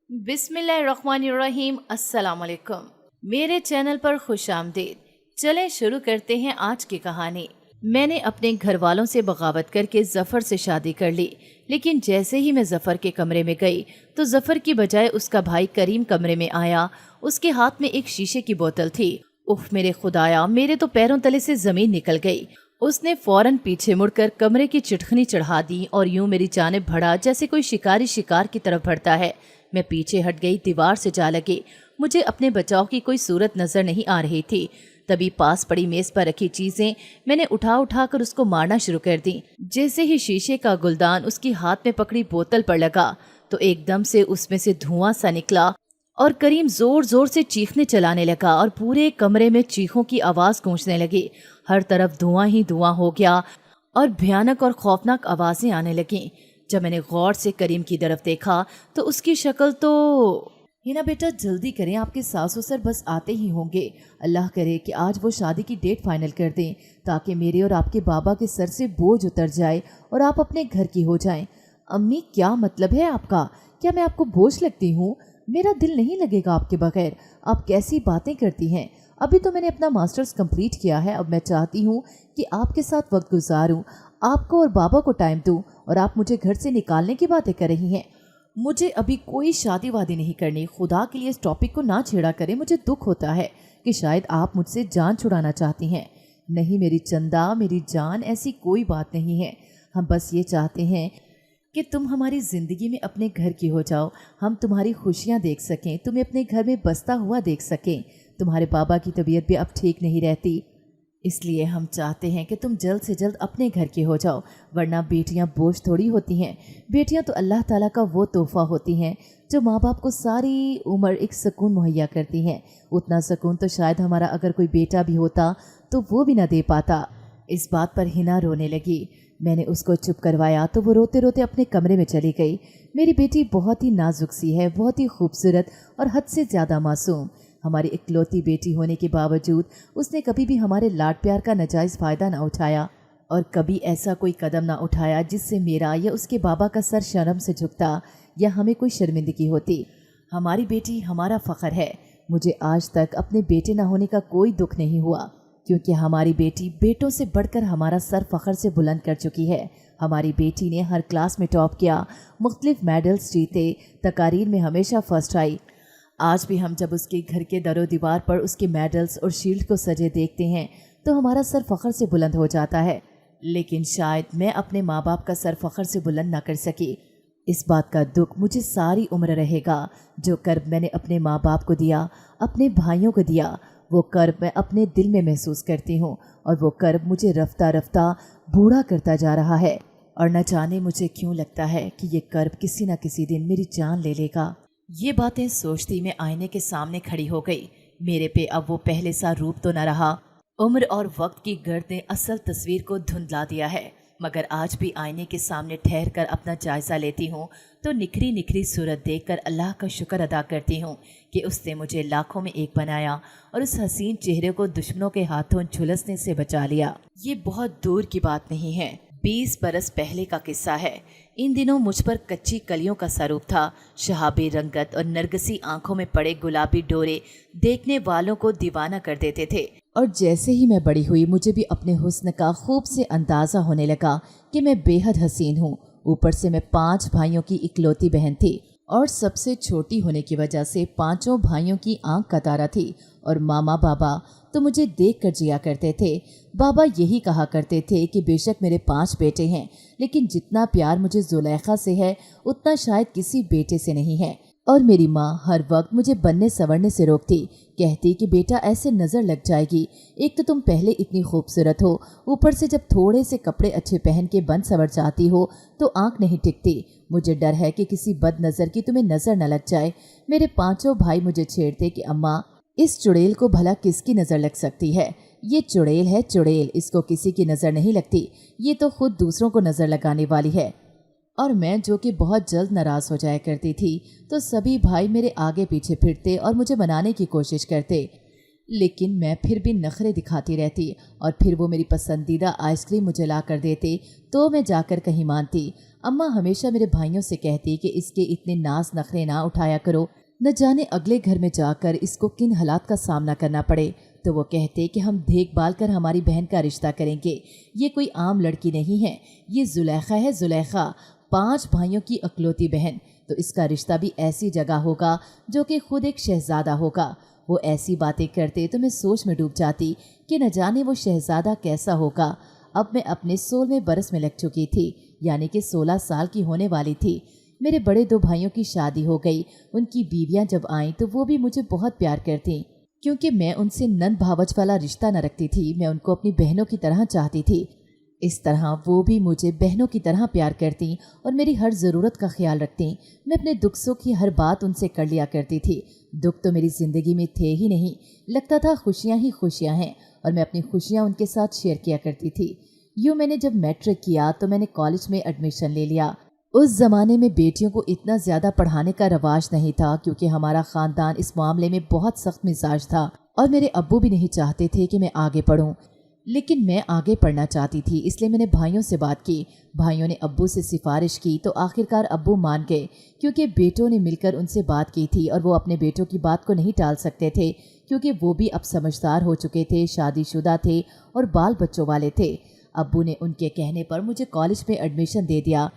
बिस्मिल्लाहिर्रहमानिर्रहीम। अस्सलाम वालेकुम। मेरे चैनल पर खुश आमदीद। चलें शुरू करते हैं आज की कहानी। मैंने अपने घर वालों से बगावत करके जफर से शादी कर ली, लेकिन जैसे ही मैं जफर के कमरे में गई तो जफर की बजाय उसका भाई करीम कमरे में आया। उसके हाथ में एक शीशे की बोतल थी। उफ मेरे खुदाया, मेरे तो पैरों तले से जमीन निकल गई। उसने फौरन पीछे मुड़कर कमरे की चिटखनी चढ़ा दी और यूं मेरी जानिब बढ़ा जैसे कोई शिकारी शिकार की तरफ बढ़ता है। मैं पीछे हट गई, दीवार से जा लगी। मुझे अपने बचाव की कोई सूरत नजर नहीं आ रही थी। तभी पास पड़ी मेज पर रखी चीजें मैंने उठा कर उसको मारना शुरू कर दी। जैसे ही शीशे का गुलदान उसकी हाथ में पकड़ी बोतल पर लगा तो एकदम से उसमें से धुआं सा निकला और करीम जोर जोर से चीखने चलाने लगा और पूरे कमरे में चीखों की आवाज गूंजने लगी। हर तरफ धुआं ही धुआं हो गया और भयानक और खौफनाक आवाजें आने लगीं। जब मैंने गौर से करीम की तरफ देखा तो उसकी शक्ल तो हिना बेटा जल्दी करें, आपके सास ससुर बस आते ही होंगे। अल्लाह करे कि आज वो शादी की डेट फाइनल कर दें ताकि मेरे और आपके बाबा के सर से बोझ उतर जाए और आप अपने घर की हो जाएं। अम्मी क्या मतलब है आपका? क्या मैं आपको बोझ लगती हूँ? मेरा दिल नहीं लगेगा आपके बगैर। आप कैसी बातें करती हैं? अभी तो मैंने अपना मास्टर्स कंप्लीट किया है। अब मैं चाहती हूँ कि आपके साथ वक्त गुजारूं, आपको और बाबा को टाइम दूं, और आप मुझे घर से निकालने की बातें कर रही हैं। मुझे अभी कोई शादी वादी नहीं करनी। खुदा के लिए इस टॉपिक को ना छेड़ा करें। मुझे दुख होता है कि शायद आप मुझसे जान छुड़ाना चाहती हैं। नहीं मेरी चंदा, मेरी जान, ऐसी कोई बात नहीं है। हम बस ये चाहते हैं कि तुम हमारी ज़िंदगी में अपने घर की हो जाओ। हम तुम्हारी खुशियाँ देख सकें, तुम्हें अपने घर में बसता हुआ देख सकें। तुम्हारे बाबा की तबीयत भी अब ठीक नहीं रहती, इसलिए हम चाहते हैं कि तुम जल्द से जल्द अपने घर के हो जाओ, वरना बेटियां बोझ थोड़ी होती हैं। बेटियां तो अल्लाह ताला का वो तोहफ़ा होती हैं जो माँ बाप को सारी उम्र एक सुकून मुहैया करती हैं। उतना सुकून तो शायद हमारा अगर कोई बेटा भी होता तो वो भी ना दे पाता। इस बात पर हिना रोने लगी। मैंने उसको चुप करवाया तो वो रोते रोते अपने कमरे में चली गई। मेरी बेटी बहुत ही नाजुक सी है, बहुत ही खूबसूरत और हद से ज़्यादा मासूम। हमारी इकलौती बेटी होने के बावजूद उसने कभी भी हमारे लाड प्यार का नाजायज़ फ़ायदा ना उठाया और कभी ऐसा कोई कदम ना उठाया जिससे मेरा या उसके बाबा का सर शर्म से झुकता या हमें कोई शर्मिंदगी होती। हमारी बेटी हमारा फ़ख्र है। मुझे आज तक अपने बेटे ना होने का कोई दुख नहीं हुआ, क्योंकि हमारी बेटी बेटों से बढ़कर हमारा सर फ़ख्र से बुलंद कर चुकी है। हमारी बेटी ने हर क्लास में टॉप किया, मुख्तलिफ मेडल्स जीते, तकारीर में हमेशा फर्स्ट आई। आज भी हम जब उसके घर के दरो दीवार पर उसके मेडल्स और शील्ड को सजे देखते हैं तो हमारा सर फ़ख्र से बुलंद हो जाता है। लेकिन शायद मैं अपने माँ बाप का सर फ़ख्र से बुलंद ना कर सकी। इस बात का दुख मुझे सारी उम्र रहेगा। जो कर्ब मैंने अपने माँ बाप को दिया, अपने भाइयों को दिया, वो कर्ब मैं अपने दिल में महसूस करती हूँ और वो कर्ब मुझे रफ्ता रफ्ता बूढ़ा करता जा रहा है। और न जाने मुझे क्यों लगता है कि ये कर्ब किसी न किसी दिन मेरी जान ले लेगा। ये बातें सोचती मैं आईने के सामने खड़ी हो गई। मेरे पे अब वो पहले सा रूप तो न रहा। उम्र और वक्त की गर्द ने असल तस्वीर को धुंधला दिया है, मगर आज भी आईने के सामने ठहर कर अपना जायज़ा लेती हूँ तो निखरी निखरी सूरत देखकर अल्लाह का शुक्र अदा करती हूँ कि उसने मुझे लाखों में एक बनाया और उस हसीन चेहरे को दुश्मनों के हाथों झुलसने से बचा लिया। ये बहुत दूर की बात नहीं है, 20 बरस पहले का किस्सा है। इन दिनों मुझ पर कच्ची कलियों का स्वरूप था। शहाबी रंगत और नरगसी आंखों में पड़े गुलाबी डोरे देखने वालों को दीवाना कर देते थे। और जैसे ही मैं बड़ी हुई मुझे भी अपने हुस्न का खूब से अंदाज़ा होने लगा कि मैं बेहद हसीन हूँ। ऊपर से मैं 5 भाइयों की इकलौती बहन थी और सबसे छोटी होने की वजह से 5 भाइयों की आंख का तारा थी। और मामा बाबा तो मुझे देख कर जिया करते थे। बाबा यही कहा करते थे कि बेशक मेरे 5 बेटे हैं, लेकिन जितना प्यार मुझे जुलेखा से है उतना शायद किसी बेटे से नहीं है। और मेरी माँ हर वक्त मुझे बनने संवरने से रोकती, कहती कि बेटा ऐसे नज़र लग जाएगी। एक तो तुम पहले इतनी खूबसूरत हो, ऊपर से जब थोड़े से कपड़े अच्छे पहन के बन संवर जाती हो तो आंख नहीं टिकती। मुझे डर है कि किसी बद नज़र की तुम्हें नज़र न लग जाए। मेरे 5 भाई मुझे छेड़ते कि अम्मा इस चुड़ैल को भला किसकी नज़र लग सकती है? ये चुड़ैल है चुड़ैल, इसको किसी की नज़र नहीं लगती, ये तो खुद दूसरों को नज़र लगाने वाली है। और मैं जो कि बहुत जल्द नाराज़ हो जाया करती थी तो सभी भाई मेरे आगे पीछे फिरते और मुझे मनाने की कोशिश करते, लेकिन मैं फिर भी नखरे दिखाती रहती और फिर वो मेरी पसंदीदा आइसक्रीम मुझे ला कर देते तो मैं जाकर कहीं मानती। अम्मा हमेशा मेरे भाइयों से कहती कि इसके इतने नाज नखरे ना उठाया करो, न जाने अगले घर में जाकर इसको किन हालात का सामना करना पड़े। तो वो कहते कि हम देखभाल कर हमारी बहन का रिश्ता करेंगे, ये कोई आम लड़की नहीं है, ये जुलेखा है, जुलेखा 5 भाइयों की अकलौती बहन, तो इसका रिश्ता भी ऐसी जगह होगा जो कि खुद एक शहजादा होगा। वो ऐसी बातें करते तो मैं सोच में डूब जाती कि न जाने वो शहजादा कैसा होगा। अब मैं अपने 16वें बरस में लग चुकी थी, यानी कि 16 साल की होने वाली थी। मेरे बड़े 2 भाइयों की शादी हो गई। उनकी बीवियां जब आईं तो वो भी मुझे बहुत प्यार करती, क्योंकि मैं उनसे नन भावच वाला रिश्ता न रखती थी। मैं उनको अपनी बहनों की तरह चाहती थी। इस तरह वो भी मुझे बहनों की तरह प्यार करती और मेरी हर ज़रूरत का ख्याल रखती। मैं अपने दुख सुख की हर बात उनसे कर लिया करती थी। दुख तो मेरी ज़िंदगी में थे ही नहीं, लगता था खुशियाँ ही खुशियाँ हैं, और मैं अपनी खुशियाँ उनके साथ शेयर किया करती थी। यूँ मैंने जब मैट्रिक किया तो मैंने कॉलेज में एडमिशन ले लिया। उस ज़माने में बेटियों को इतना ज़्यादा पढ़ाने का रवाज नहीं था, क्योंकि हमारा ख़ानदान इस मामले में बहुत सख्त मिजाज था और मेरे अब्बू भी नहीं चाहते थे कि मैं आगे पढूं। लेकिन मैं आगे पढ़ना चाहती थी, इसलिए मैंने भाइयों से बात की। भाइयों ने अब्बू से सिफारिश की तो आखिरकार अब्बू मान गए, क्योंकि बेटों ने मिलकर उनसे बात की थी और वो अपने बेटों की बात को नहीं टाल सकते थे, क्योंकि वो भी अब समझदार हो चुके थे, शादीशुदा थे और बाल बच्चों वाले थे। अब्बू ने उनके कहने पर मुझे कॉलेज में एडमिशन दे दिया।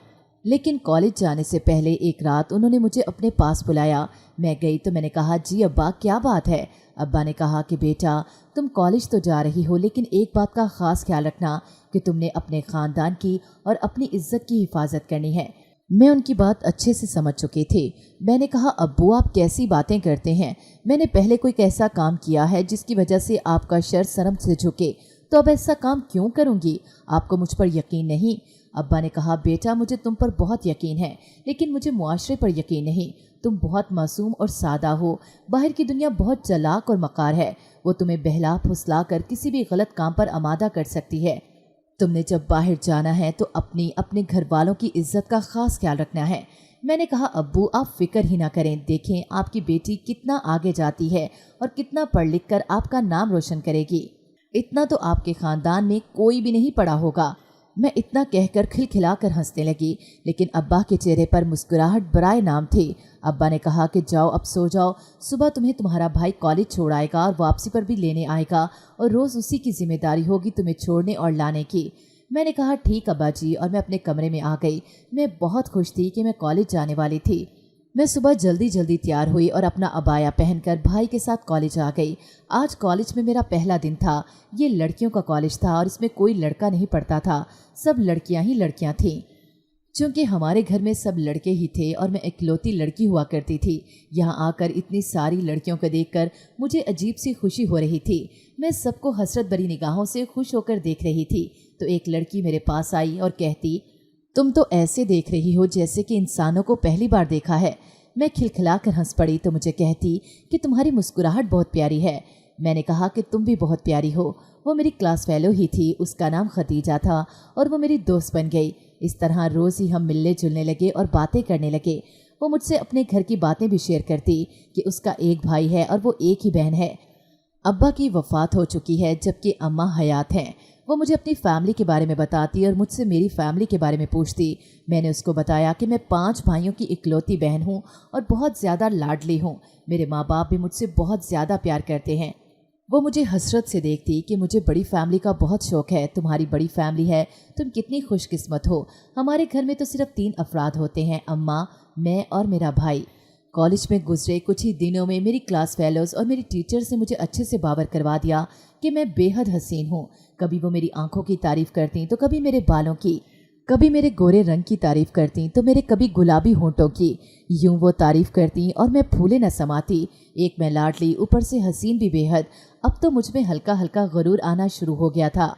लेकिन कॉलेज जाने से पहले एक रात उन्होंने मुझे अपने पास बुलाया। मैं गई तो मैंने कहा, जी अब्बा क्या बात है। अब्बा ने कहा कि बेटा तुम कॉलेज तो जा रही हो, लेकिन एक बात का ख़ास ख्याल रखना कि तुमने अपने ख़ानदान की और अपनी इज्जत की हिफाजत करनी है। मैं उनकी बात अच्छे से समझ चुकी थी। मैंने कहा, अब्बू आप कैसी बातें करते हैं, मैंने पहले कोई ऐसा काम किया है जिसकी वजह से आपका शर शर्म से झुके, तो अब ऐसा काम क्यों करूँगी, आपको मुझ पर यकीन नहीं। अब्बा ने कहा, बेटा मुझे तुम पर बहुत यकीन है, लेकिन मुझे मुआशरे पर यकीन नहीं। तुम बहुत मासूम और सादा हो, बाहर की दुनिया बहुत चालाक और मकार है, वो तुम्हें बहला फुसला कर किसी भी गलत काम पर आमादा कर सकती है। तुमने जब बाहर जाना है तो अपने घर वालों की इज्जत का खास ख्याल रखना है। मैंने कहा, अब्बू आप फिक्र ही ना करें, देखें आपकी बेटी कितना आगे जाती है और कितना पढ़ लिख कर आपका नाम रोशन करेगी। इतना तो आपके ख़ानदान में कोई भी नहीं पढ़ा होगा। मैं इतना कहकर खिलखिलाकर हंसने लगी, लेकिन अब्बा के चेहरे पर मुस्कुराहट बराए नाम थी। अब्बा ने कहा कि जाओ अब सो जाओ, सुबह तुम्हें तुम्हारा भाई कॉलेज छोड़ आएगा और वापसी पर भी लेने आएगा, और रोज़ उसी की जिम्मेदारी होगी तुम्हें छोड़ने और लाने की। मैंने कहा, ठीक अब्बा जी, और मैं अपने कमरे में आ गई। मैं बहुत खुश थी कि मैं कॉलेज जाने वाली थी। मैं सुबह जल्दी जल्दी तैयार हुई और अपना अबाया पहनकर भाई के साथ कॉलेज आ गई। आज कॉलेज में मेरा पहला दिन था। ये लड़कियों का कॉलेज था और इसमें कोई लड़का नहीं पढ़ता था, सब लड़कियां ही लड़कियां थीं। चूँकि हमारे घर में सब लड़के ही थे और मैं इकलौती लड़की हुआ करती थी, यहाँ आकर इतनी सारी लड़कियों को देखकर मुझे अजीब सी खुशी हो रही थी। मैं सबको हसरत भरी निगाहों से खुश होकर देख रही थी, तो एक लड़की मेरे पास आई और कहती, तुम तो ऐसे देख रही हो जैसे कि इंसानों को पहली बार देखा है। मैं खिलखिलाकर हंस पड़ी तो मुझे कहती कि तुम्हारी मुस्कुराहट बहुत प्यारी है। मैंने कहा कि तुम भी बहुत प्यारी हो। वो मेरी क्लास फेलो ही थी, उसका नाम खदीजा था और वो मेरी दोस्त बन गई। इस तरह रोज़ ही हम मिलने जुलने लगे और बातें करने लगे। वो मुझसे अपने घर की बातें भी शेयर करती कि उसका एक भाई है और वो एक ही बहन है। अब्बा की वफ़ात हो चुकी है जबकि अम्मा हयात हैं। वो मुझे अपनी फैमिली के बारे में बताती और मुझसे मेरी फैमिली के बारे में पूछती। मैंने उसको बताया कि मैं 5 भाइयों की इकलौती बहन हूँ और बहुत ज़्यादा लाडली हूँ। मेरे माँ बाप भी मुझसे बहुत ज़्यादा प्यार करते हैं। वो मुझे हसरत से देखती कि मुझे बड़ी फैमिली का बहुत शौक़ है। तुम्हारी बड़ी फैमिली है, तुम कितनी खुशकिस्मत हो। हमारे घर में तो सिर्फ 3 अफराद होते हैं, अम्मा, मैं और मेरा भाई। कॉलेज में गुजरे कुछ ही दिनों में मेरी क्लास फेलोज़ और मेरी टीचर से मुझे अच्छे से बावर करवा दिया कि मैं बेहद हसीन हूँ। कभी वो मेरी आंखों की तारीफ़ करती तो कभी मेरे बालों की, कभी मेरे गोरे रंग की तारीफ़ करती तो मेरे कभी गुलाबी होंठों की। यूं वो तारीफ़ करती और मैं फूले न समाती। एक मैं लाडली, ऊपर से हसीन भी बेहद। अब तो मुझ में हल्का हल्का गुरूर आना शुरू हो गया था।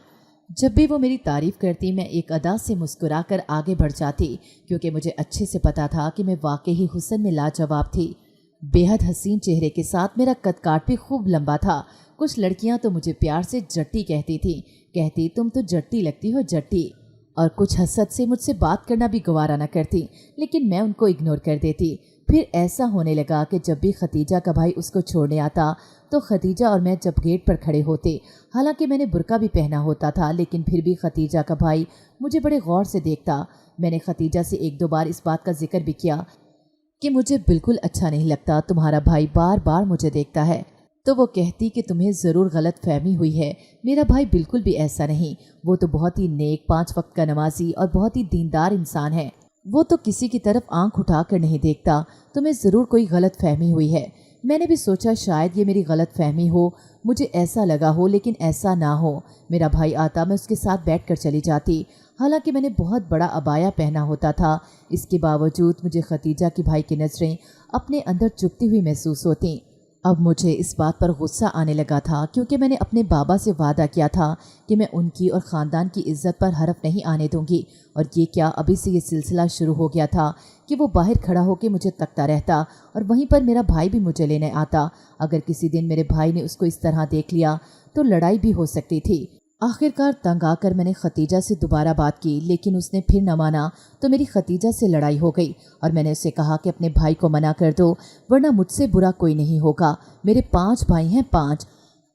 जब भी वो मेरी तारीफ़ करती मैं एक अदा से मुस्कुरा कर आगे बढ़ जाती, क्योंकि मुझे अच्छे से पता था कि मैं वाकई ही हुस्न में लाजवाब थी। बेहद हसीन चेहरे के साथ मेरा कद काट भी खूब लंबा था। कुछ लड़कियां तो मुझे प्यार से जट्टी कहती थीं, कहती तुम तो जट्टी लगती हो, जट्टी। और कुछ हसद से मुझसे बात करना भी गवारा न करती, लेकिन मैं उनको इग्नोर कर देती। फिर ऐसा होने लगा कि जब भी खतीजा का भाई उसको छोड़ने आता तो खतीजा और मैं जब गेट पर खड़े होते, हालांकि मैंने बुर्का भी पहना होता था, लेकिन फिर भी खतीजा का भाई मुझे बड़े गौर से देखता। मैंने खतीजा से एक दो बार इस बात का जिक्र भी किया कि मुझे बिल्कुल अच्छा नहीं लगता, तुम्हारा भाई बार बार मुझे देखता है। तो वो कहती कि तुम्हें ज़रूर गलत फहमी हुई है, मेरा भाई बिल्कुल भी ऐसा नहीं, वो तो बहुत ही नेक, 5 वक्त का नमाजी और बहुत ही दीनदार इंसान है, वो तो किसी की तरफ आंख उठाकर नहीं देखता, तुम्हें ज़रूर कोई गलत फहमी हुई है। मैंने भी सोचा शायद ये मेरी गलत फहमी हो, मुझे ऐसा लगा हो, लेकिन ऐसा ना हो। मेरा भाई आता, मैं उसके साथ बैठकर चली जाती। हालांकि मैंने बहुत बड़ा अबाया पहना होता था, इसके बावजूद मुझे खतीजा की भाई की नज़रें अपने अंदर चुभती हुई महसूस होती। अब मुझे इस बात पर गुस्सा आने लगा था, क्योंकि मैंने अपने बाबा से वादा किया था कि मैं उनकी और ख़ानदान की इज्जत पर हरफ नहीं आने दूंगी। और ये क्या, अभी से ये सिलसिला शुरू हो गया था कि वो बाहर खड़ा होकर मुझे तकता रहता और वहीं पर मेरा भाई भी मुझे लेने आता। अगर किसी दिन मेरे भाई ने उसको इस तरह देख लिया तो लड़ाई भी हो सकती थी। आखिरकार तंग आकर मैंने खतीजा से दोबारा बात की, लेकिन उसने फिर न माना, तो मेरी खतीजा से लड़ाई हो गई और मैंने उसे कहा कि अपने भाई को मना कर दो, वरना मुझसे बुरा कोई नहीं होगा। मेरे 5 भाई हैं, 5।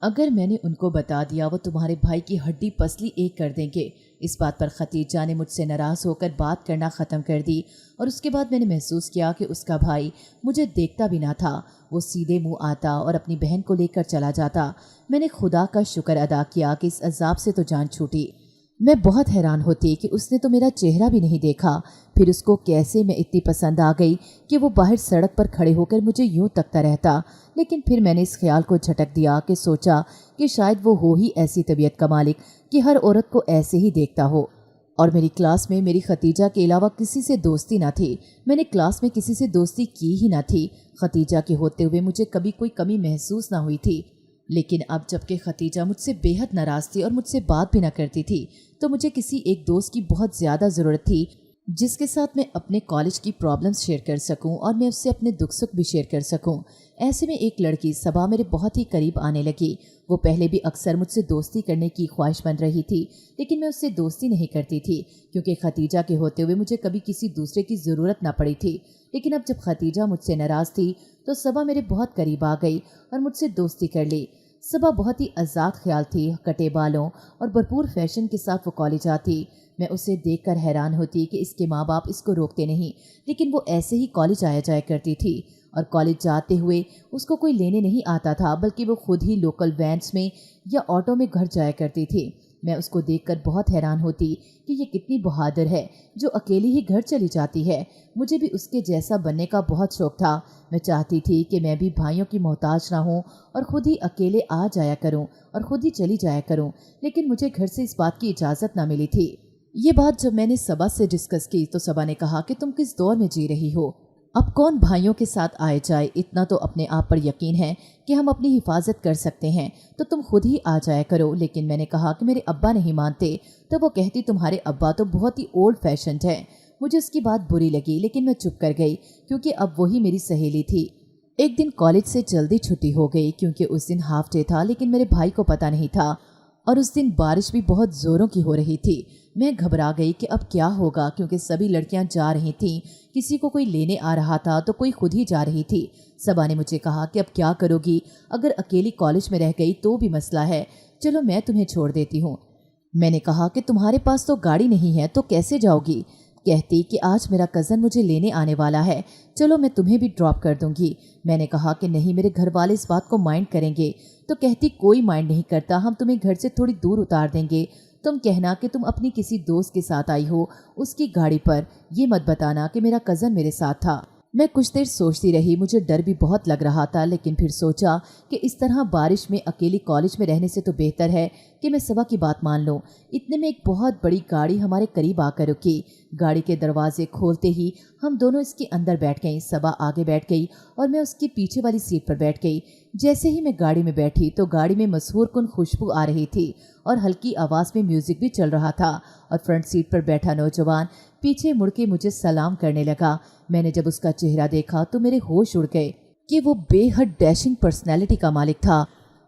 अगर मैंने उनको बता दिया वो तुम्हारे भाई की हड्डी पसली एक कर देंगे। इस बात पर खतीजा ने मुझसे नाराज़ होकर बात करना ख़त्म कर दी और उसके बाद मैंने महसूस किया कि उसका भाई मुझे देखता भी ना था, वो सीधे मुंह आता और अपनी बहन को लेकर चला जाता। मैंने खुदा का शुक्र अदा किया कि इस अजाब से तो जान छूटी। मैं बहुत हैरान होती कि उसने तो मेरा चेहरा भी नहीं देखा। फिर उसको कैसे मैं इतनी पसंद आ गई कि वो बाहर सड़क पर खड़े होकर मुझे यूं तकता रहता। लेकिन फिर मैंने इस ख्याल को झटक दिया कि सोचा कि शायद वो हो ही ऐसी तबीयत का मालिक कि हर औरत को ऐसे ही देखता हो। और मेरी क्लास में मेरी खतीजा के अलावा किसी से दोस्ती ना थी। मैंने क्लास में किसी से दोस्ती की ही ना थी। खतीजा के होते हुए मुझे कभी कोई कमी महसूस ना हुई थी। लेकिन अब जबकि खतीजा मुझसे बेहद नाराज़ थी और मुझसे बात भी ना करती थी, तो मुझे किसी एक दोस्त की बहुत ज़्यादा ज़रूरत थी जिसके साथ मैं अपने कॉलेज की प्रॉब्लम्स शेयर कर सकूं और मैं उससे अपने दुख सुख भी शेयर कर सकूं। ऐसे में एक लड़की सबा मेरे बहुत ही करीब आने लगी। वो पहले भी अक्सर मुझसे दोस्ती करने की ख्वाहिश बन रही थी, लेकिन मैं उससे दोस्ती नहीं करती थी क्योंकि खतीजा के होते हुए मुझे कभी किसी दूसरे की ज़रूरत ना पड़ी थी। लेकिन अब जब खतीजा मुझसे नाराज़ थी तो सबा मेरे बहुत करीब आ गई और मुझसे दोस्ती कर ली। सबा बहुत ही आज़ाद ख्याल थी, कटे बालों और भरपूर फैशन के साथ वो कॉलेज आती। मैं उसे देखकर हैरान होती कि इसके माँ बाप इसको रोकते नहीं, लेकिन वो ऐसे ही कॉलेज आया जाया करती थी। और कॉलेज जाते हुए उसको कोई लेने नहीं आता था, बल्कि वो खुद ही लोकल वैन्स में या ऑटो में घर जाया करती थी। मैं उसको देखकर बहुत हैरान होती कि ये कितनी बहादुर है जो अकेली ही घर चली जाती है। मुझे भी उसके जैसा बनने का बहुत शौक था। मैं चाहती थी कि मैं भी भाइयों की मोहताज ना हूँ और खुद ही अकेले आ जाया करूँ और खुद ही चली जाया करूँ, लेकिन मुझे घर से इस बात की इजाज़त ना मिली थी। ये बात जब मैंने सबा से डिस्कस की तो सबा ने कहा कि तुम किस दौर में जी रही हो, अब कौन भाइयों के साथ आए जाए, इतना तो अपने आप पर यकीन है कि हम अपनी हिफाजत कर सकते हैं, तो तुम खुद ही आ जाया करो। लेकिन मैंने कहा कि मेरे अब्बा नहीं मानते, तो वो कहती तुम्हारे अब्बा तो बहुत ही ओल्ड फैशन्ड है। मुझे उसकी बात बुरी लगी, लेकिन मैं चुप कर गई क्योंकि अब वही मेरी सहेली थी। एक दिन कॉलेज से जल्दी छुट्टी हो गई क्योंकि उस दिन हाफ डे था, लेकिन मेरे भाई को पता नहीं था और उस दिन बारिश भी बहुत ज़ोरों की हो रही थी। मैं घबरा गई कि अब क्या होगा, क्योंकि सभी लड़कियां जा रही थीं, किसी को कोई लेने आ रहा था तो कोई खुद ही जा रही थी। सबा ने मुझे कहा कि अब क्या करोगी, अगर अकेली कॉलेज में रह गई तो भी मसला है, चलो मैं तुम्हें छोड़ देती हूँ। मैंने कहा कि तुम्हारे पास तो गाड़ी नहीं है तो कैसे जाओगी। कहती कि आज मेरा कज़न मुझे लेने आने वाला है, चलो मैं तुम्हें भी ड्रॉप कर दूंगी। मैंने कहा कि नहीं, मेरे घर वाले इस बात को माइंड करेंगे। तो कहती कोई माइंड नहीं करता, हम तुम्हें घर से थोड़ी दूर उतार देंगे, तुम कहना कि तुम अपनी किसी दोस्त के साथ आई हो उसकी गाड़ी पर, ये मत बताना कि मेरा कज़न मेरे साथ था। मैं कुछ देर सोचती रही, मुझे डर भी बहुत लग रहा था, लेकिन फिर सोचा कि इस तरह बारिश में अकेली कॉलेज में रहने से तो बेहतर है कि मैं सबा की बात मान लूं। इतने में एक बहुत बड़ी गाड़ी हमारे करीब आकर रुकी। गाड़ी के दरवाजे खोलते ही हम दोनों इसके अंदर बैठ गईं। सबा आगे बैठ गई और मैं उसकी पीछे वाली सीट पर बैठ गई। जैसे ही मैं गाड़ी में बैठी तो गाड़ी में मशहूर कुन खुशबू आ रही थी और हल्की आवाज़ में म्यूज़िक भी चल रहा था और फ्रंट सीट पर बैठा नौजवान पीछे मुड़ के मुझे सलाम करने लगा। मैंने जब उसका चेहरा देखा तो मेरे होश उड़ गए कि वो बेहद डैशिंग पर्सनैलिटी का मालिक था।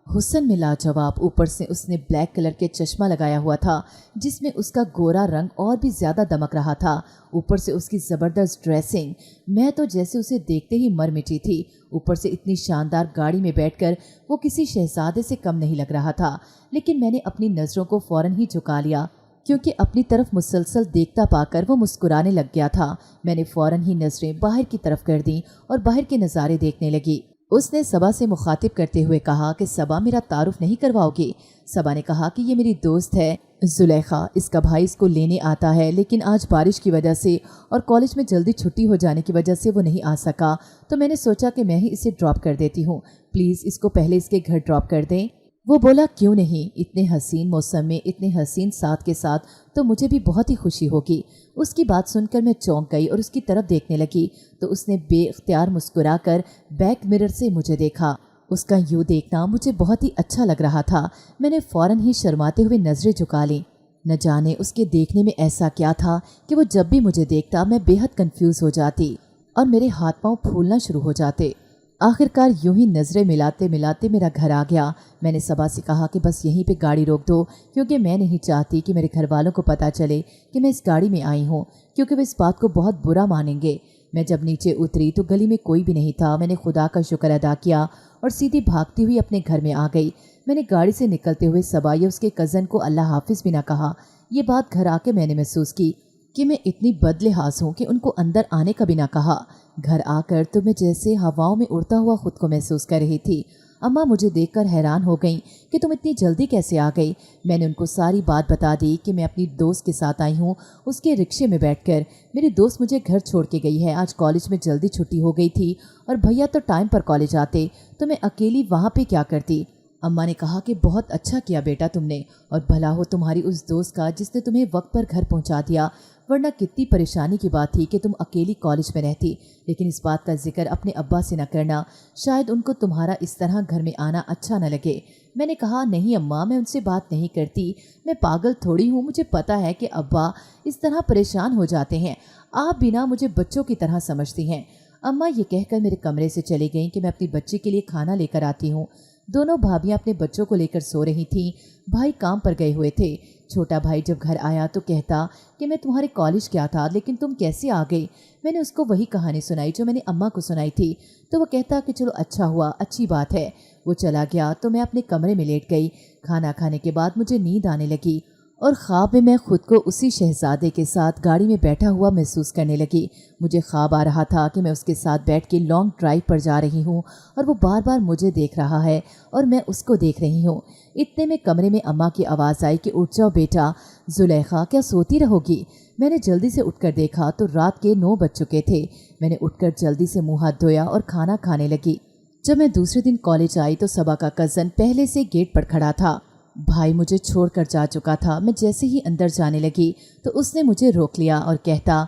हुस्न में लाजवाब, ऊपर से उसने ब्लैक कलर के चश्मा लगाया हुआ था जिसमें उसका गोरा रंग और भी ज्यादा दमक रहा था। ऊपर से उसकी जबरदस्त ड्रेसिंग, मैं तो जैसे उसे देखते ही मर मिटी थी। ऊपर से इतनी शानदार गाड़ी में बैठकर वो किसी शहजादे से कम नहीं लग रहा था। लेकिन मैंने अपनी नजरों को फौरन ही झुका लिया क्योंकि अपनी तरफ मुसलसल देखता पाकर वो मुस्कुराने लग गया था। मैंने फौरन ही नजरें बाहर की तरफ कर दी और बाहर के नज़ारे देखने लगी। उसने सबा से मुखातिब करते हुए कहा कि सबा, मेरा तारुफ नहीं करवाओगी? सबा ने कहा कि ये मेरी दोस्त है जुलेखा, इसका भाई इसको लेने आता है लेकिन आज बारिश की वजह से और कॉलेज में जल्दी छुट्टी हो जाने की वजह से वो नहीं आ सका, तो मैंने सोचा कि मैं ही इसे ड्रॉप कर देती हूँ। प्लीज़ इसको पहले इसके घर ड्रॉप कर दें। वो बोला, क्यों नहीं, इतने हसीन मौसम में इतने हसीन साथ के साथ तो मुझे भी बहुत ही खुशी होगी। उसकी बात सुनकर मैं चौंक गई और उसकी तरफ देखने लगी तो उसने बेइख्तियार मुस्कुराकर बैक मिरर से मुझे देखा। उसका यूँ देखना मुझे बहुत ही अच्छा लग रहा था। मैंने फ़ौरन ही शर्माते हुए नज़रें झुका ली। न जाने उसके देखने में ऐसा क्या था कि वो जब भी मुझे देखता मैं बेहद कंफ्यूज हो जाती और मेरे हाथ पांव फूलना शुरू हो जाते। आखिरकार यूं ही नज़रें मिलाते मिलाते मेरा घर आ गया। मैंने सबा से कहा कि बस यहीं पे गाड़ी रोक दो क्योंकि मैं नहीं चाहती कि मेरे घर वालों को पता चले कि मैं इस गाड़ी में आई हूँ, क्योंकि वो इस बात को बहुत बुरा मानेंगे। मैं जब नीचे उतरी तो गली में कोई भी नहीं था। मैंने खुदा का शुक्र अदा किया और सीधी भागती हुई अपने घर में आ गई। मैंने गाड़ी से निकलते हुए सबा या उसके कज़न को अल्लाह हाफिज़ भी ना कहा। ये बात घर आके मैंने महसूस की कि मैं इतनी बदलिहाज हूँ कि उनको अंदर आने का भी ना कहा। घर आकर तो मैं जैसे हवाओं में उड़ता हुआ खुद को महसूस कर रही थी। अम्मा मुझे देखकर हैरान हो गईं कि तुम इतनी जल्दी कैसे आ गई। मैंने उनको सारी बात बता दी कि मैं अपनी दोस्त के साथ आई हूँ, उसके रिक्शे में बैठकर। मेरी दोस्त मुझे घर छोड़ के गई है। आज कॉलेज में जल्दी छुट्टी हो गई थी और भैया तो टाइम पर कॉलेज आते, तो मैं अकेली वहाँ पे क्या करती। अम्मा ने कहा कि बहुत अच्छा किया बेटा तुमने, और भला हो तुम्हारी उस दोस्त का जिसने तुम्हें वक्त पर घर पहुँचा दिया, वरना कितनी परेशानी की बात थी कि तुम अकेली कॉलेज में रहती। लेकिन इस बात का जिक्र अपने अब्बा से न करना, शायद उनको तुम्हारा इस तरह घर में आना अच्छा न लगे। मैंने कहा, नहीं अम्मा, मैं उनसे बात नहीं करती, मैं पागल थोड़ी हूँ। मुझे पता है कि अब्बा इस तरह परेशान हो जाते हैं। आप बिना मुझे बच्चों की तरह समझती हैं। अम्मा ये कहकर मेरे कमरे से चली गईं कि मैं अपनी बच्ची के लिए खाना लेकर आती हूँ। दोनों भाभियाँ अपने बच्चों को लेकर सो रही थीं। भाई काम पर गए हुए थे। छोटा भाई जब घर आया तो कहता कि मैं तुम्हारे कॉलेज गया था, लेकिन तुम कैसे आ गई। मैंने उसको वही कहानी सुनाई जो मैंने अम्मा को सुनाई थी। तो वो कहता कि चलो अच्छा हुआ, अच्छी बात है। वो चला गया तो मैं अपने कमरे में लेट गई। खाना खाने के बाद मुझे नींद आने लगी और ख्वाब में मैं खुद को उसी शहजादे के साथ गाड़ी में बैठा हुआ महसूस करने लगी। मुझे ख्वाब आ रहा था कि मैं उसके साथ बैठ के लॉन्ग ड्राइव पर जा रही हूँ और वो बार बार मुझे देख रहा है और मैं उसको देख रही हूँ। इतने में कमरे में अम्मा की आवाज़ आई कि उठ जाओ बेटा। जुलेखा, क्या सोती रहोगी? मैंने जल्दी से उठकर देखा तो रात के 9 बज चुके थे। मैंने उठकर जल्दी से मुँह हाथ धोया और खाना खाने लगी। जब मैं दूसरे दिन कॉलेज आई तो सबा का कज़न पहले से गेट पर खड़ा था। भाई मुझे छोड़कर जा चुका था। मैं जैसे ही अंदर जाने लगी तो उसने मुझे रोक लिया और कहता,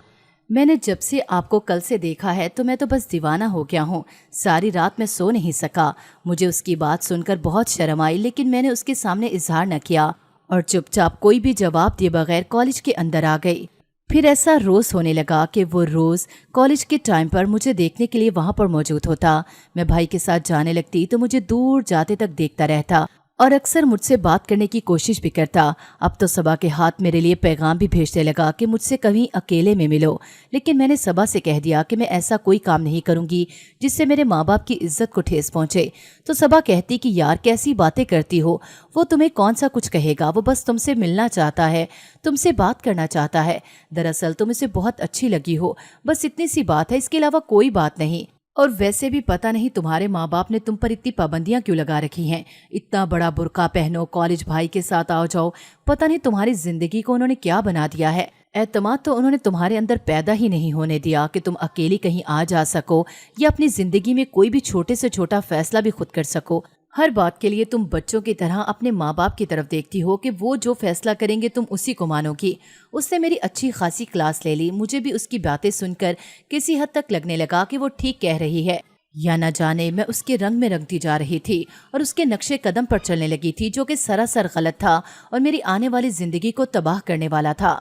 मैंने जब से आपको कल से देखा है तो मैं तो बस दीवाना हो गया हूँ। सारी रात मैं सो नहीं सका। मुझे उसकी बात सुनकर बहुत शर्म आई, लेकिन मैंने उसके सामने इजहार न किया और चुपचाप कोई भी जवाब दिए बगैर कॉलेज के अंदर आ गई। फिर ऐसा रोज़ होने लगा कि वो रोज़ कॉलेज के टाइम पर मुझे देखने के लिए वहाँ पर मौजूद होता। मैं भाई के साथ जाने लगती तो मुझे दूर जाते तक देखता रहता और अक्सर मुझसे बात करने की कोशिश भी करता। अब तो सबा के हाथ मेरे लिए पैगाम भी भेजने लगा कि मुझसे कहीं अकेले में मिलो। लेकिन मैंने सबा से कह दिया कि मैं ऐसा कोई काम नहीं करूंगी जिससे मेरे माँ बाप की इज्जत को ठेस पहुंचे। तो सबा कहती कि यार कैसी बातें करती हो, वो तुम्हें कौन सा कुछ कहेगा, वो बस तुमसे मिलना चाहता है, तुमसे बात करना चाहता है। दरअसल तुम इसे बहुत अच्छी लगी हो, बस इतनी सी बात है, इसके अलावा कोई बात नहीं। और वैसे भी पता नहीं तुम्हारे माँ बाप ने तुम पर इतनी पाबंदियां क्यों लगा रखी हैं। इतना बड़ा बुर्का पहनो, कॉलेज भाई के साथ आओ जाओ, पता नहीं तुम्हारी जिंदगी को उन्होंने क्या बना दिया है। एतमाद तो उन्होंने तुम्हारे अंदर पैदा ही नहीं होने दिया कि तुम अकेली कहीं आ जा सको या अपनी जिंदगी में कोई भी छोटे से छोटा फैसला भी खुद कर सको। हर बात के लिए तुम बच्चों की तरह अपने माँ बाप की तरफ देखती हो कि वो जो फैसला करेंगे तुम उसी को मानोगी। उसने मेरी अच्छी खासी क्लास ले ली। मुझे भी उसकी बातें सुनकर किसी हद तक लगने लगा कि वो ठीक कह रही है, या न जाने मैं उसके रंग में रंगती जा रही थी और उसके नक्शे कदम पर चलने लगी थी, जो कि सरासर गलत था और मेरी आने वाली जिंदगी को तबाह करने वाला था।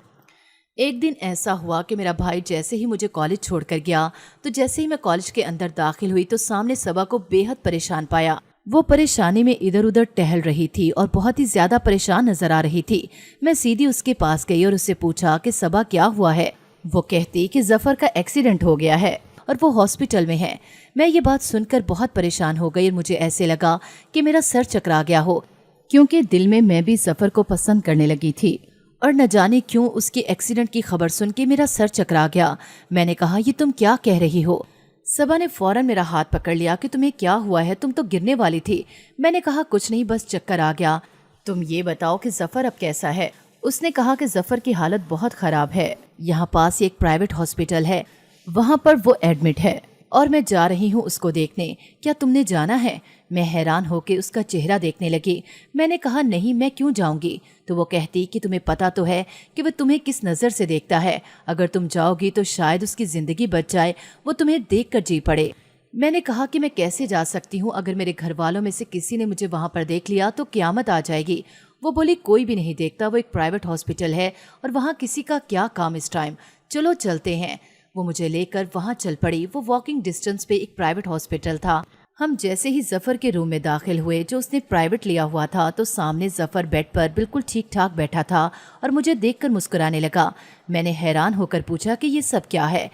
एक दिन ऐसा हुआ कि मेरा भाई जैसे ही मुझे कॉलेज छोड़कर गया तो जैसे ही मैं कॉलेज के अंदर दाखिल हुई तो सामने सबा को बेहद परेशान पाया। वो परेशानी में इधर उधर टहल रही थी और बहुत ही ज्यादा परेशान नजर आ रही थी। मैं सीधी उसके पास गई और उससे पूछा कि सबा क्या हुआ है। वो कहती कि जफर का एक्सीडेंट हो गया है और वो हॉस्पिटल में है। मैं ये बात सुनकर बहुत परेशान हो गई और मुझे ऐसे लगा कि मेरा सर चकरा गया हो, क्योंकि दिल में मैं भी जफर को पसंद करने लगी थी और न जाने क्यों उसके एक्सीडेंट की खबर सुन के मेरा सर चकरा गया। मैंने कहा, ये तुम क्या कह रही हो? सबा ने फौरन मेरा हाथ पकड़ लिया कि तुम्हें क्या हुआ है, तुम तो गिरने वाली थी। मैंने कहा, कुछ नहीं, बस चक्कर आ गया। तुम ये बताओ कि जफर अब कैसा है? उसने कहा कि जफर की हालत बहुत खराब है, यहाँ पास ही एक प्राइवेट हॉस्पिटल है, वहाँ पर वो एडमिट है और मैं जा रही हूँ उसको देखने। क्या तुमने जाना है? मैं हैरान होकर उसका चेहरा देखने लगी। मैंने कहा, नहीं, मैं क्यों जाऊंगी? तो वो कहती कि तुम्हें पता तो है कि वो तुम्हें किस नज़र से देखता है। अगर तुम जाओगी तो शायद उसकी ज़िंदगी बच जाए, वो तुम्हें देख कर जी पड़े। मैंने कहा कि मैं कैसे जा सकती हूँ? अगर मेरे घर वालों में से किसी ने मुझे वहाँ पर देख लिया तो क़यामत आ जाएगी। वो बोली, कोई भी नहीं देखता, वो एक प्राइवेट हॉस्पिटल है और वहाँ किसी का क्या काम इस टाइम, चलो चलते हैं। वो मुझे लेकर वहाँ चल पड़ी। वो वॉकिंग डिस्टेंस पे एक प्राइवेट हॉस्पिटल था। हम जैसे ही जफर के रूम में दाखिल हुए जो उसने प्राइवेट लिया हुआ था, तो सामने जफर बेड पर बिल्कुल ठीक ठाक बैठा था और मुझे देखकर मुस्कुराने लगा। मैंने हैरान होकर पूछा कि ये सब क्या है?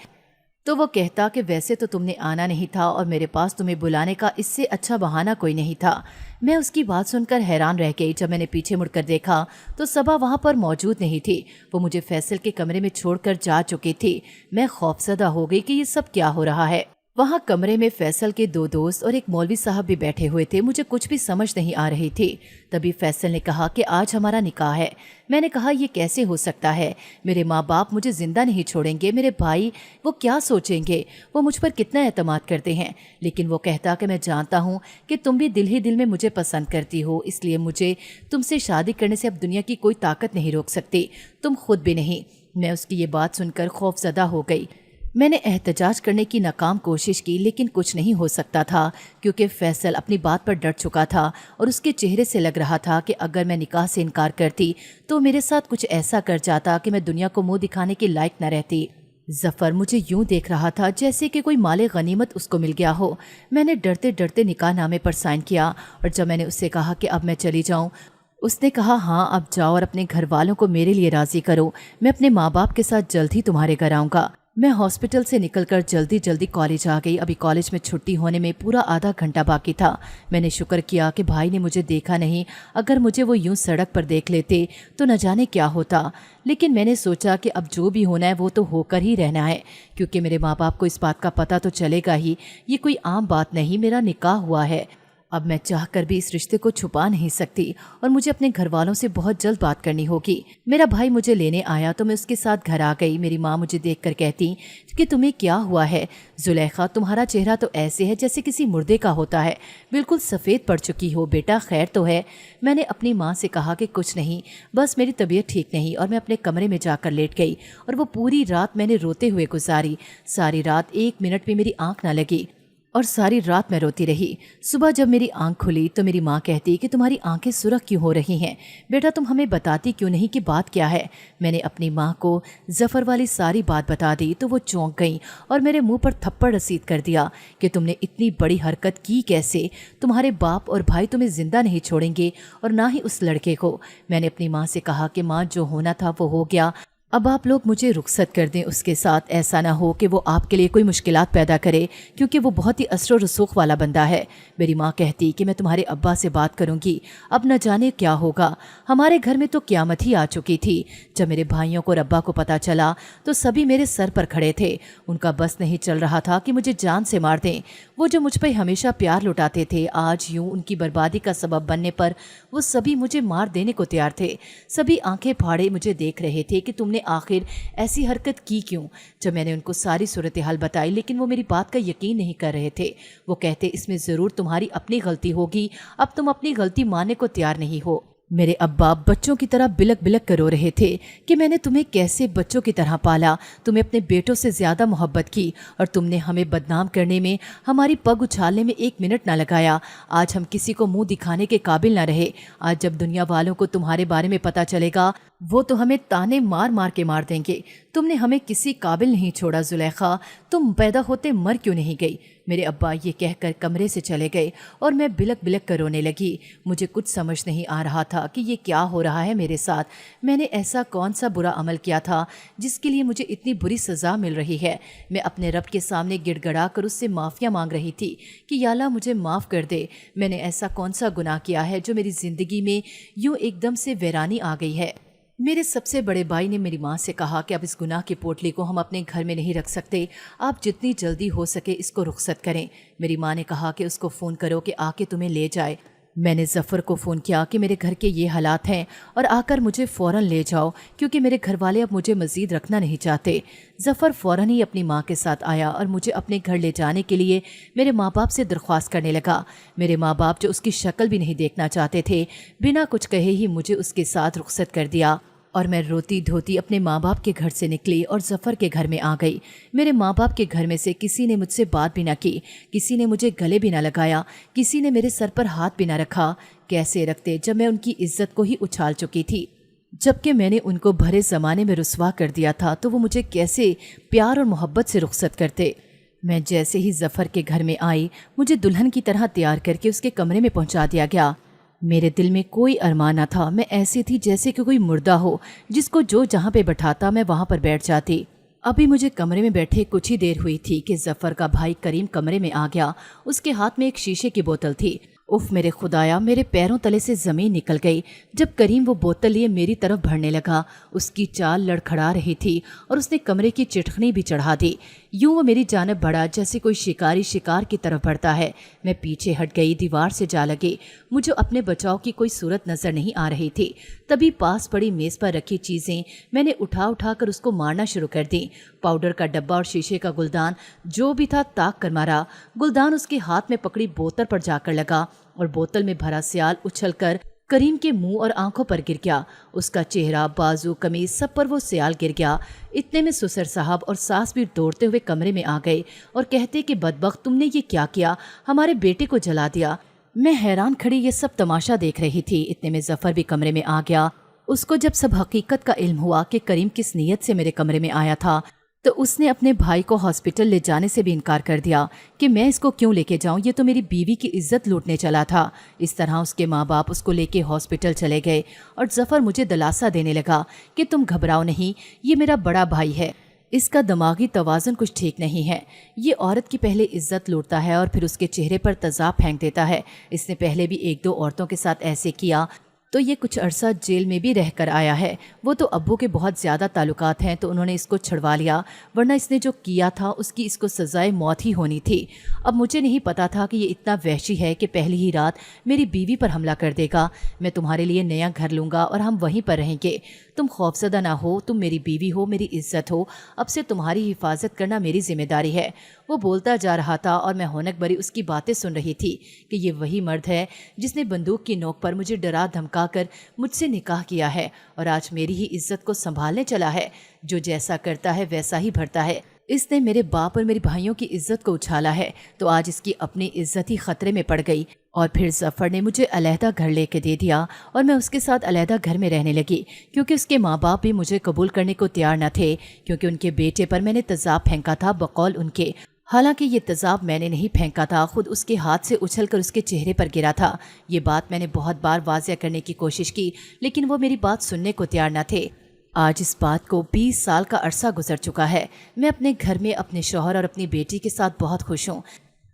तो वो कहता कि वैसे तो तुमने आना नहीं था और मेरे पास तुम्हें बुलाने का इससे अच्छा बहाना कोई नहीं था। मैं उसकी बात सुनकर हैरान रह गई। जब मैंने पीछे मुड़कर देखा तो सबा वहाँ पर मौजूद नहीं थी। वो मुझे फैसल के कमरे में छोड़कर जा चुकी थी। मैं खौफजदा हो गई कि ये सब क्या हो रहा है। वहाँ कमरे में फैसल के 2 दोस्त और एक मौलवी साहब भी बैठे हुए थे। मुझे कुछ भी समझ नहीं आ रही थी। तभी फैसल ने कहा कि आज हमारा निकाह है। मैंने कहा, ये कैसे हो सकता है? मेरे माँ बाप मुझे जिंदा नहीं छोड़ेंगे, मेरे भाई वो क्या सोचेंगे? वो मुझ पर कितना एतमाद करते हैं। लेकिन वो कहता कि मैं जानता हूँ कि तुम भी दिल ही दिल में मुझे पसंद करती हो, इसलिए मुझे तुमसे शादी करने से अब दुनिया की कोई ताकत नहीं रोक सकती, तुम खुद भी नहीं। मैं उसकी ये बात सुनकर खौफजदा हो गई। मैंने एहतजाज करने की नाकाम कोशिश की, लेकिन कुछ नहीं हो सकता था, क्योंकि फैसल अपनी बात पर डट चुका था और उसके चेहरे से लग रहा था कि अगर मैं निकाह से इनकार करती तो मेरे साथ कुछ ऐसा कर जाता कि मैं दुनिया को मुंह दिखाने के लायक न रहती। जफर मुझे यूं देख रहा था जैसे कि कोई माले गनीमत उसको मिल गया हो। मैंने डरते डरते निकाह नामे पर साइन किया और जब मैंने उससे कहा कि अब मैं चली जाऊं, उसने कहा, हाँ अब जाओ और अपने घर वालों को मेरे लिए राज़ी करो। मैं अपने माँ बाप के साथ जल्द ही तुम्हारे घर आऊँगा। मैं हॉस्पिटल से निकलकर जल्दी जल्दी कॉलेज आ गई। अभी कॉलेज में छुट्टी होने में पूरा आधा घंटा बाकी था। मैंने शुक्र किया कि भाई ने मुझे देखा नहीं। अगर मुझे वो यूं सड़क पर देख लेते तो न जाने क्या होता। लेकिन मैंने सोचा कि अब जो भी होना है वो तो होकर ही रहना है, क्योंकि मेरे माँ बाप को इस बात का पता तो चलेगा ही। ये कोई आम बात नहीं, मेरा निकाह हुआ है। अब मैं चाहकर भी इस रिश्ते को छुपा नहीं सकती और मुझे अपने घर वालों से बहुत जल्द बात करनी होगी। मेरा भाई मुझे लेने आया तो मैं उसके साथ घर आ गई। मेरी माँ मुझे देखकर कहती कि तुम्हें क्या हुआ है जुलेखा, तुम्हारा चेहरा तो ऐसे है जैसे किसी मुर्दे का होता है, बिल्कुल सफ़ेद पड़ चुकी हो। बेटा खैर तो है? मैंने अपनी माँ से कहा कि कुछ नहीं, बस मेरी तबीयत ठीक नहीं, और मैं अपने कमरे में जाकर लेट गई। और वो पूरी रात मैंने रोते हुए गुजारी। सारी रात 1 मिनट भी मेरी आँख न लगी और सारी रात मैं रोती रही। सुबह जब मेरी आंख खुली तो मेरी माँ कहती कि तुम्हारी आंखें सुर्ख क्यों हो रही हैं? बेटा तुम हमें बताती क्यों नहीं कि बात क्या है? मैंने अपनी माँ को जफ़र वाली सारी बात बता दी तो वो चौंक गई और मेरे मुंह पर थप्पड़ रसीद कर दिया कि तुमने इतनी बड़ी हरकत की कैसे? तुम्हारे बाप और भाई तुम्हें जिंदा नहीं छोड़ेंगे और ना ही उस लड़के को। मैंने अपनी माँ से कहा कि माँ, जो होना था वो हो गया, अब आप लोग मुझे रुखसत कर दें उसके साथ। ऐसा ना हो कि वो आपके लिए कोई मुश्किलात पैदा करे, क्योंकि वो बहुत ही असर और रसूख वाला बंदा है। मेरी माँ कहती कि मैं तुम्हारे अब्बा से बात करूँगी, अब न जाने क्या होगा। हमारे घर में तो क़यामत ही आ चुकी थी। जब मेरे भाइयों को और अब्बा को पता चला तो सभी मेरे सर पर खड़े थे। उनका बस नहीं चल रहा था कि मुझे जान से मार दें। वो जो मुझ पर हमेशा प्यार लुटाते थे, आज यूँ उनकी बर्बादी का सबब बनने पर वो सभी मुझे मार देने को तैयार थे। सभी आंखें फाड़े मुझे देख रहे थे कि तुमने आखिर ऐसी हरकत की क्यों। जब मैंने उनको सारी सूरत हाल बताई, लेकिन वो मेरी बात का यकीन नहीं कर रहे थे। वो कहते, इसमें ज़रूर तुम्हारी अपनी गलती होगी, अब तुम अपनी गलती मानने को तैयार नहीं हो। मेरे अब्बा बच्चों की तरह बिलक बिलक कर रो रहे थे कि मैंने तुम्हें कैसे बच्चों की तरह पाला, तुम्हें अपने बेटों से ज़्यादा मोहब्बत की और तुमने हमें बदनाम करने में, हमारी पग उछालने में 1 मिनट ना लगाया। आज हम किसी को मुंह दिखाने के काबिल ना रहे। आज जब दुनिया वालों को तुम्हारे बारे में पता चलेगा वो तो हमें ताने मार मार के मार देंगे। तुमने हमें किसी काबिल नहीं छोड़ा जुलेखा, तुम पैदा होते मर क्यों नहीं गई। मेरे अब्बा ये कहकर कमरे से चले गए और मैं बिलक बिलक कर रोने लगी। मुझे कुछ समझ नहीं आ रहा था कि ये क्या हो रहा है मेरे साथ। मैंने ऐसा कौन सा बुरा अमल किया था जिसके लिए मुझे इतनी बुरी सज़ा मिल रही है। मैं अपने रब के सामने गिड़गड़ा कर उससे माफ़िया मांग रही थी कि या अल्लाह मुझे माफ़ कर दे। मैंने ऐसा कौन सा गुनाह किया है जो मेरी ज़िंदगी में यूँ एकदम से वीरानी आ गई है। मेरे सबसे बड़े भाई ने मेरी माँ से कहा कि अब इस गुनाह की पोटली को हम अपने घर में नहीं रख सकते, आप जितनी जल्दी हो सके इसको रुखसत करें। मेरी माँ ने कहा कि उसको फ़ोन करो कि आके तुम्हें ले जाए। मैंने ज़फ़र को फ़ोन किया कि मेरे घर के ये हालात हैं और आकर मुझे फ़ौरन ले जाओ, क्योंकि मेरे घर वाले अब मुझे मज़ीद रखना नहीं चाहते। ज़फ़र फ़ौरन ही अपनी माँ के साथ आया और मुझे अपने घर ले जाने के लिए मेरे माँ बाप से दरख्वास्त करने लगा। मेरे माँ बाप जो उसकी शक्ल भी नहीं देखना चाहते थे, बिना कुछ कहे ही मुझे उसके साथ रुखसत कर दिया और मैं रोती धोती अपने माँ बाप के घर से निकली और ज़फ़र के घर में आ गई। मेरे माँ बाप के घर में से किसी ने मुझसे बात भी ना की, किसी ने मुझे गले भी ना लगाया, किसी ने मेरे सर पर हाथ भी ना रखा। कैसे रखते जब मैं उनकी इज्जत को ही उछाल चुकी थी। जबकि मैंने उनको भरे ज़माने में रुसवा कर दिया था, तो वो मुझे कैसे प्यार और मोहब्बत से रुखसत करते। मैं जैसे ही ज़फ़र के घर में आई, मुझे दुल्हन की तरह तैयार करके उसके कमरे में पहुँचा दिया गया। मेरे दिल में कोई अरमान न था। मैं ऐसी थी जैसे कि कोई मुर्दा हो जिसको जो जहाँ पे बैठाता मैं वहाँ पर बैठ जाती। अभी मुझे कमरे में बैठे कुछ ही देर हुई थी कि ज़फ़र का भाई करीम कमरे में आ गया। उसके हाथ में एक शीशे की बोतल थी। उफ मेरे खुदाया, मेरे पैरों तले से ज़मीन निकल गई जब करीम वो बोतल लिए मेरी तरफ बढ़ने लगा। उसकी चाल लड़खड़ा रही थी और उसने कमरे की चिटखनी भी चढ़ा दी। यूं वो मेरी जानब बढ़ा जैसे कोई शिकारी शिकार की तरफ बढ़ता है। मैं पीछे हट गई, दीवार से जा लगी। मुझे अपने बचाव की कोई सूरत नज़र नहीं आ रही थी। तभी पास पड़ी मेज़ पर रखी चीज़ें मैंने उठा कर उसको मारना शुरू कर दी। पाउडर का डब्बा और शीशे का गुलदान जो भी था ताक कर मारा। गुलदान उसके हाथ में पकड़ी बोतल पर जाकर लगा और बोतल में भरा सियाल उछलकर करीम के मुंह और आंखों पर गिर गया। उसका चेहरा, बाजू, कमीज सब पर वो सियाल गिर गया। इतने में सुसर साहब और सास भी दौड़ते हुए कमरे में आ गए और कहते कि बदबख्त, तुमने ये क्या किया, हमारे बेटे को जला दिया। मैं हैरान खड़ी ये सब तमाशा देख रही थी। इतने में ज़फ़र भी कमरे में आ गया। उसको जब सब हकीकत का इल्म हुआ कि करीम किस नीयत से मेरे कमरे में आया था, तो उसने अपने भाई को हॉस्पिटल ले जाने से भी इनकार कर दिया कि मैं इसको क्यों लेके जाऊं, ये तो मेरी बीवी की इज्जत लूटने चला था। इस तरह उसके माँ बाप उसको लेके हॉस्पिटल चले गए और ज़फ़र मुझे दिलासा देने लगा कि तुम घबराओ नहीं, ये मेरा बड़ा भाई है, इसका दिमागी तवाज़ुन कुछ ठीक नहीं है। ये औरत की पहले इज्जत लूटता है और फिर उसके चेहरे पर तेज़ाब फेंक देता है। इसने पहले भी एक दो औरतों के साथ ऐसे किया, तो ये कुछ अरसा जेल में भी रह कर आया है। वो तो अब्बू के बहुत ज़्यादा ताल्लुकात हैं, तो उन्होंने इसको छुड़वा लिया, वरना इसने जो किया था उसकी इसको सज़ाए मौत ही होनी थी। अब मुझे नहीं पता था कि ये इतना वहशी है कि पहली ही रात मेरी बीवी पर हमला कर देगा। मैं तुम्हारे लिए नया घर लूँगा और हम वहीं पर रहेंगे। तुम खौफज़दा ना हो, तुम मेरी बीवी हो, मेरी इज्जत हो। अब से तुम्हारी हिफाजत करना मेरी जिम्मेदारी है। वो बोलता जा रहा था और मैं होनक भरी उसकी बातें सुन रही थी कि ये वही मर्द है जिसने बंदूक की नोक पर मुझे डरा धमका कर मुझसे निकाह किया है और आज मेरी ही इज्जत को संभालने चला है। जो जैसा करता है वैसा ही भरता है। इसने मेरे बाप और मेरे भाइयों की इज्जत को उछाला है, तो आज इसकी अपनी इज्जत ही खतरे में पड़ गई। और फिर ज़फ़र ने मुझे अलहदा घर लेके दे दिया और मैं उसके साथ अलहदा घर में रहने लगी, क्योंकि उसके माँ बाप भी मुझे कबूल करने को तैयार न थे, क्योंकि उनके बेटे पर मैंने तेज़ाब फेंका था बकौल उनके। हालांकि ये तेज़ाब मैंने नहीं फेंका था, खुद उसके हाथ से उछलकर उसके चेहरे पर गिरा था। ये बात मैंने बहुत बार वाज़िया करने की कोशिश की, लेकिन वो मेरी बात सुनने को तैयार न थे। आज इस बात को 20 साल का अरसा गुजर चुका है। मैं अपने घर में अपने शौहर और अपनी बेटी के साथ बहुत खुश हूँ।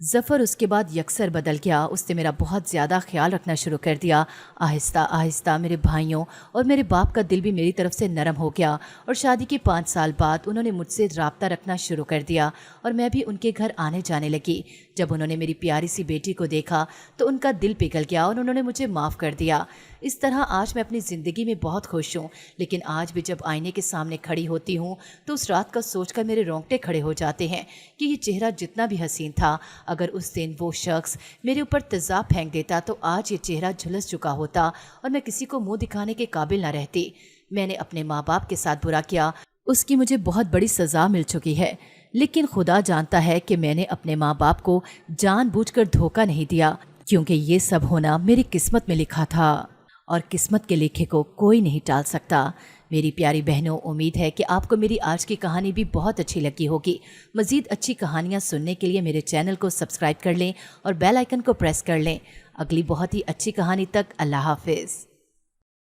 ज़फ़र उसके बाद यकसर बदल गया। उसने मेरा बहुत ज़्यादा ख्याल रखना शुरू कर दिया। आहिस्ता आहिस्ता मेरे भाइयों और मेरे बाप का दिल भी मेरी तरफ से नरम हो गया और शादी के 5 साल बाद उन्होंने मुझसे रब्ता रखना शुरू कर दिया और मैं भी उनके घर आने जाने लगी। जब उन्होंने मेरी प्यारी सी बेटी को देखा तो उनका दिल पिघल गया और उन्होंने मुझे माफ़ कर दिया। इस तरह आज मैं अपनी ज़िंदगी में बहुत खुश हूँ, लेकिन आज भी जब आईने के सामने खड़ी होती हूँ तो उस रात का सोचकर मेरे रोंगटे खड़े हो जाते हैं कि ये चेहरा जितना भी हसीन था, अगर उस दिन वो शख्स मेरे ऊपर तेज़ाब फेंक देता तो आज ये चेहरा झुलस चुका होता और मैं किसी को मुंह दिखाने के काबिल न रहती। मैंने अपने माँ बाप के साथ बुरा किया, उसकी मुझे बहुत बड़ी सज़ा मिल चुकी है, लेकिन खुदा जानता है कि मैंने अपने माँ बाप को जानबूझकर धोखा नहीं दिया, क्योंकि ये सब होना मेरी किस्मत में लिखा था और किस्मत के लिखे को कोई नहीं टाल सकता। میری پیاری بہنوں، امید ہے کہ آپ کو میری آج کی کہانی بھی بہت اچھی لگی ہوگی۔ مزید اچھی کہانیاں سننے کے لیے میرے چینل کو سبسکرائب کر لیں اور بیل آئیکن کو پریس کر لیں۔ اگلی بہت ہی اچھی کہانی تک اللہ حافظ۔